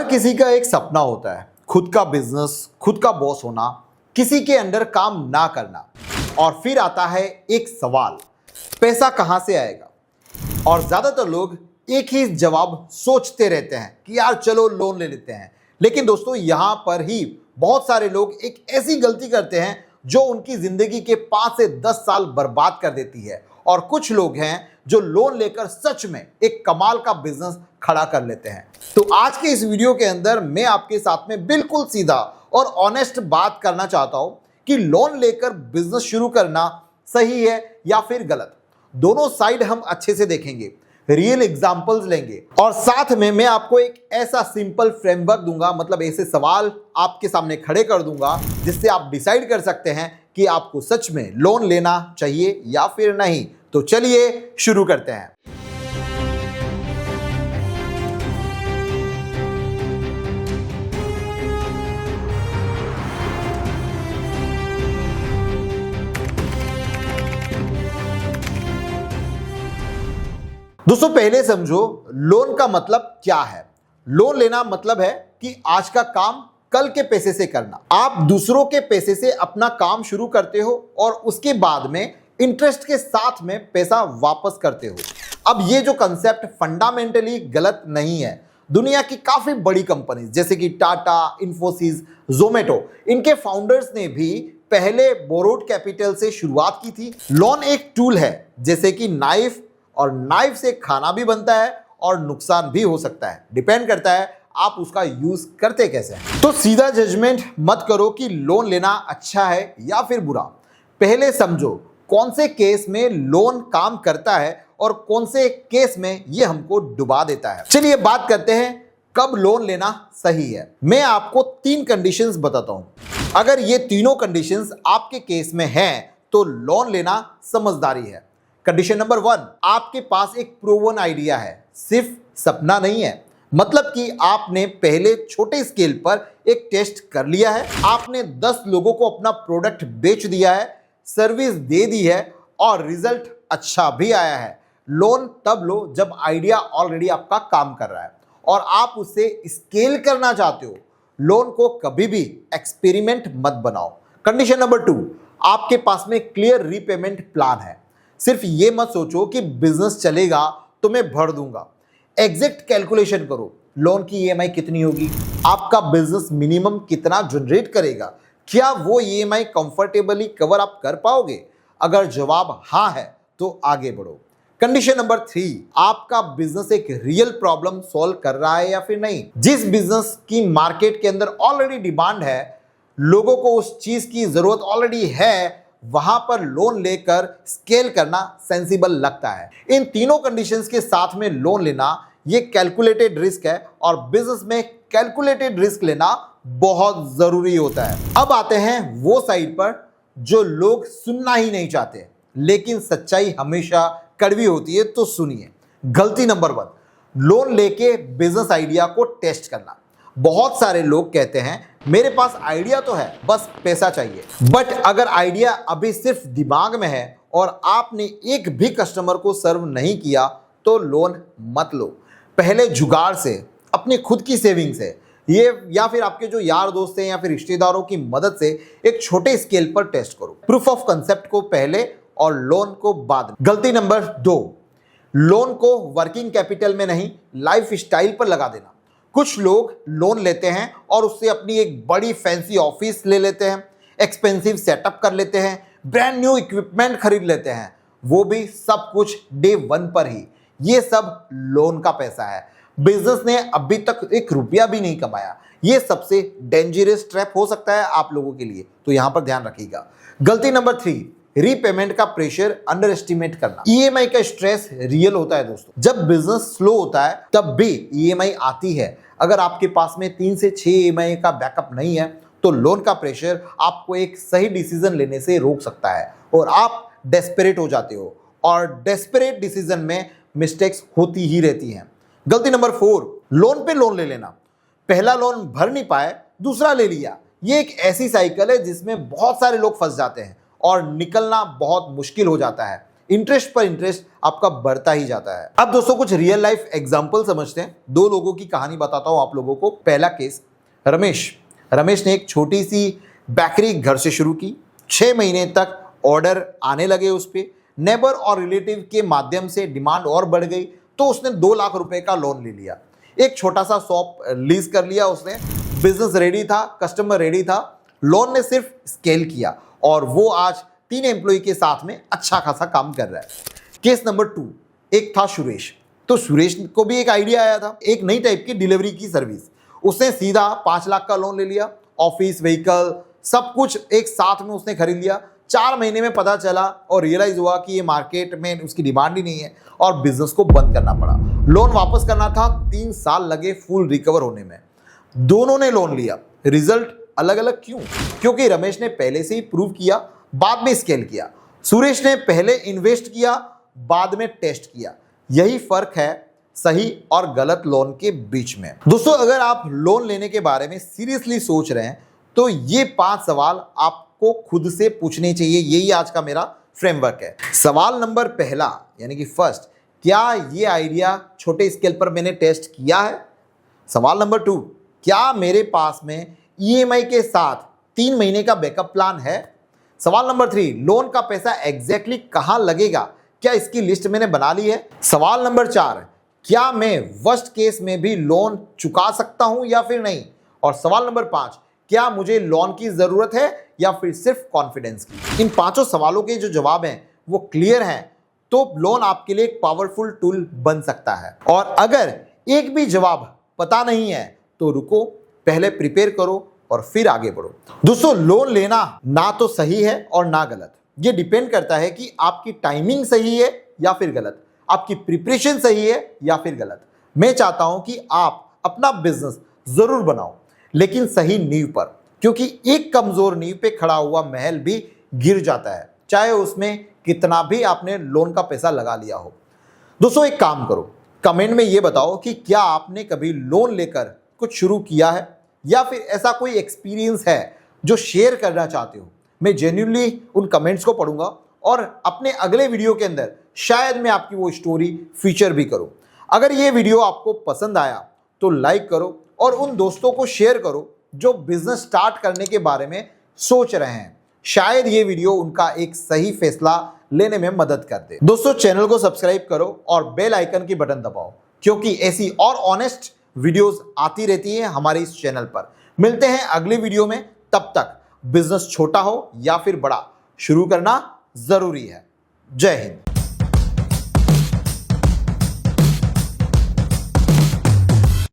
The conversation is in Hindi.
किसी का एक सपना होता है, खुद का बिजनेस, खुद का बॉस होना, किसी के अंडर काम ना करना। और फिर आता है एक सवाल, पैसा कहां से आएगा। और ज्यादातर लोग एक ही जवाब सोचते रहते हैं कि यार चलो लोन ले लेते हैं। लेकिन दोस्तों यहां पर ही बहुत सारे लोग एक ऐसी गलती करते हैं जो उनकी जिंदगी के 5 से 10 साल बर्बाद कर देती है। और कुछ लोग हैं जो लोन लेकर सच में एक कमाल का बिजनेस खड़ा कर लेते हैं। तो आज के इस वीडियो के अंदर मैं आपके साथ में बिल्कुल सीधा और ऑनेस्ट बात करना चाहता हूं कि लोन लेकर बिजनेस शुरू करना सही है या फिर गलत। दोनों साइड हम अच्छे से देखेंगे, रियल एग्जांपल्स लेंगे और साथ में मैं आपको एक ऐसा सिंपल फ्रेमवर्क दूंगा, मतलब ऐसे सवाल आपके सामने खड़े कर दूंगा जिससे आप डिसाइड कर सकते हैं कि आपको सच में लोन लेना चाहिए या फिर नहीं। तो चलिए शुरू करते हैं। दोस्तों पहले समझो लोन का मतलब क्या है। लोन लेना मतलब है कि आज का काम कल के पैसे से करना। आप दूसरों के पैसे से अपना काम शुरू करते हो और उसके बाद में इंटरेस्ट के साथ में पैसा वापस करते हो। अब ये जो कंसेप्ट फंडामेंटली गलत नहीं है। दुनिया की काफी बड़ी कंपनीज जैसे कि टाटा, इन्फोसिस, जोमेटो, इनके फाउंडर्स ने भी पहले बोरोड कैपिटल से शुरुआत की थी। लोन एक टूल है जैसे कि नाइफ, और नाइफ से खाना भी बनता है और नुकसान भी हो सकता है। डिपेंड करता है आप उसका यूज करते कैसे हैं। तो सीधा जजमेंट मत करो कि लोन लेना अच्छा है या फिर बुरा। पहले समझो कौन से केस में लोन काम करता है और कौन से केस में ये हमको डुबा देता है। चलिए बात करते हैं कब लोन लेना सही है। मैं आपको 3 कंडीशंस बताता हूं। अगर ये तीनों कंडीशंस आपके केस में हैं तो लोन लेना समझदारी है। कंडीशन नंबर 1, आपके पास एक प्रूवन आइडिया है, सिर्फ सपना नहीं है। मतलब कि आपने पहले छोटे स्केल पर एक टेस्ट कर लिया है, आपने 10 लोगों को अपना प्रोडक्ट बेच दिया है, सर्विस दे दी है और रिजल्ट अच्छा भी आया है। लोन तब लो जब आइडिया ऑलरेडी आपका काम कर रहा है और आप उसे स्केल करना चाहते हो। लोन को कभी भी एक्सपेरिमेंट मत बनाओ। कंडीशन नंबर 2, आपके पास में क्लियर रीपेमेंट प्लान है। सिर्फ ये मत सोचो कि बिजनेस चलेगा तो मैं भर दूंगा। एग्जैक्ट कैलकुलेशन करो, लोन की ईएमआई कितनी होगी, आपका बिजनेस मिनिमम कितना जनरेट करेगा, क्या वो ईएमआई कंफर्टेबली कवर आप कर पाओगे। अगर जवाब हाँ है तो आगे बढ़ो। कंडीशन नंबर 3, आपका बिजनेस एक रियल प्रॉब्लम सॉल्व कर रहा है या फिर नहीं। जिस बिजनेस की मार्केट के अंदर ऑलरेडी डिमांड है, लोगों को उस चीज की जरूरत ऑलरेडी है, वहां पर लोन लेकर स्केल करना सेंसिबल लगता है। इन तीनों कंडीशंस के साथ में लोन लेना ये कैलकुलेटेड रिस्क है और बिजनेस में कैलकुलेटेड रिस्क लेना बहुत जरूरी होता है। अब आते हैं वो साइड पर जो लोग सुनना ही नहीं चाहते, लेकिन सच्चाई हमेशा कड़वी होती है। तो सुनिए, गलती नंबर 1, लोन लेके बिजनेस आइडिया को टेस्ट करना। बहुत सारे लोग कहते हैं मेरे पास आइडिया तो है, बस पैसा चाहिए। बट अगर आइडिया अभी सिर्फ दिमाग में है और आपने एक भी कस्टमर को सर्व नहीं किया तो लोन मत लो। पहले जुगाड़ से, अपनी खुद की सेविंग से, ये या फिर आपके जो यार दोस्त हैं या फिर रिश्तेदारों की मदद से एक छोटे स्केल पर टेस्ट करो। प्रूफ ऑफ कंसेप्ट को पहले और लोन को बाद में। गलती नंबर 2, लोन को वर्किंग कैपिटल में नहीं, लाइफ स्टाइल पर लगा देना। कुछ लोग लोन लेते हैं और उससे अपनी एक बड़ी फैंसी ऑफिस ले लेते हैं, एक्सपेंसिव सेटअप कर लेते हैं, ब्रांड न्यू इक्विपमेंट खरीद लेते हैं, वो भी सब कुछ डे 1 पर ही। ये सब लोन का पैसा है। बिजनेस ने अभी तक एक रुपया भी नहीं कमाया। ये सबसे डेंजरस ट्रैप हो सकता है आप लोगों के लिए, तो यहां पर ध्यान रखिएगा। गलती नंबर 3, रीपेमेंट का प्रेशर अंडर एस्टिमेट करना। ईएमआई का स्ट्रेस रियल होता है दोस्तों। जब बिजनेस स्लो होता है तब भी ईएमआई आती है। अगर आपके पास में 3 से 6 ईएमआई का बैकअप नहीं है तो लोन का प्रेशर आपको एक सही डिसीजन लेने से रोक सकता है और आप डेस्परेट हो जाते हो। और डेस्परेट डिसीजन में मिस्टेक्स होती ही रहती हैं। गलती नंबर 4, लोन पे लोन ले लेना। पहला लोन भर नहीं पाए, दूसरा ले लिया। ये एक ऐसी साइकिल है जिसमें बहुत सारे लोग फंस जाते हैं और निकलना बहुत मुश्किल हो जाता है। इंटरेस्ट पर इंटरेस्ट आपका बढ़ता ही जाता है। अब दोस्तों कुछ रियल लाइफ एग्जांपल समझते हैं। दो लोगों की कहानी बताता हूं आप लोगों को। पहला केस, रमेश ने एक छोटी सी बेकरी घर से शुरू की। 6 महीने तक ऑर्डर आने लगे उस पे। नेबर और रिलेटिव के माध्यम से डिमांड और बढ़ गई तो उसने 2 लाख रुपए का लोन ले लिया। एक छोटा सा शॉप लीज कर लिया उसने। बिजनेस रेडी था, कस्टमर रेडी था। लोन ने सिर्फ स्केल किया और वो आज 3 एम्प्लॉय के साथ में अच्छा खासा काम कर रहा है। केस नंबर 2, एक था सुरेश। तो सुरेश को भी एक आइडिया आया था, एक नई टाइप की डिलीवरी की सर्विस। उसने सीधा 5 लाख का लोन ले लिया। ऑफिस, व्हीकल, सब कुछ एक साथ में उसने खरीद लिया। 4 महीने में पता चला और रियलाइज हुआ कि ये मार्केट में उसकी डिमांड ही नहीं है और बिजनेस को बंद करना पड़ा। लोन वापस करना था, 3 साल लगे फुल रिकवर होने में। दोनों ने लोन लिया, रिजल्ट अलग अलग क्यों? क्योंकि रमेश ने पहले से ही प्रूव किया, बाद में स्केल किया। सुरेश ने पहले इन्वेस्ट किया, बाद में टेस्ट किया। यही फर्क है सही और गलत लोन के बीच में। दोस्तों अगर आप लोन लेने के बारे में सीरियसली सोच रहे हैं तो ये 5 सवाल आपको खुद से पूछने चाहिए। यही आज का मेरा फ्रेमवर्क है। सवाल नंबर पहला यानी कि फर्स्ट, क्या ये आइडिया छोटे स्केल पर मैंने टेस्ट किया है? सवाल नंबर 2, क्या मेरे पास में ईएमआई के साथ 3 महीने का बैकअप प्लान है? सवाल नंबर 3, लोन का पैसा एग्जैक्टली कहां लगेगा? क्या इसकी लिस्ट मैंने बना ली है? सवाल नंबर 4, क्या मैं वर्स्ट केस में भी लोन चुका सकता हूं या फिर नहीं? और सवाल नंबर 5, क्या मुझे लोन की जरूरत है या फिर सिर्फ कॉन्फिडेंस की? इन 5 सवालों के जो जवाब हैं वो क्लियर हैं तो लोन आपके लिए एक पावरफुल टूल बन सकता है। और अगर एक भी जवाब पता नहीं है तो रुको, पहले प्रिपेयर करो और फिर आगे बढ़ो। दोस्तों लोन लेना ना तो सही है और ना गलत। ये डिपेंड करता है कि आपकी टाइमिंग सही है या फिर गलत, आपकी प्रिपरेशन सही है या फिर गलत। मैं चाहता हूं कि आप अपना बिजनेस जरूर बनाओ लेकिन सही नींव पर, क्योंकि एक कमजोर नींव पे खड़ा हुआ महल भी गिर जाता है, चाहे उसमें कितना भी आपने लोन का पैसा लगा लिया हो। दोस्तों एक काम करो, कमेंट में ये बताओ कि क्या आपने कभी लोन लेकर कुछ शुरू किया है या फिर ऐसा कोई एक्सपीरियंस है जो शेयर करना चाहते हो। मैं जेन्युइनली उन कमेंट्स को पढ़ूंगा और अपने अगले वीडियो के अंदर शायद मैं आपकी वो स्टोरी फीचर भी करूं। अगर ये वीडियो आपको पसंद आया तो लाइक करो और उन दोस्तों को शेयर करो जो बिजनेस स्टार्ट करने के बारे में सोच रहे हैं। शायद ये वीडियो उनका एक सही फैसला लेने में मदद कर दे। दोस्तों चैनल को सब्सक्राइब करो और बेल आइकन की बटन दबाओ, क्योंकि ऐसी और ऑनेस्ट वीडियोस आती रहती है हमारे इस चैनल पर। मिलते हैं अगले वीडियो में, तब तक बिजनेस छोटा हो या फिर बड़ा, शुरू करना जरूरी है। जय हिंद।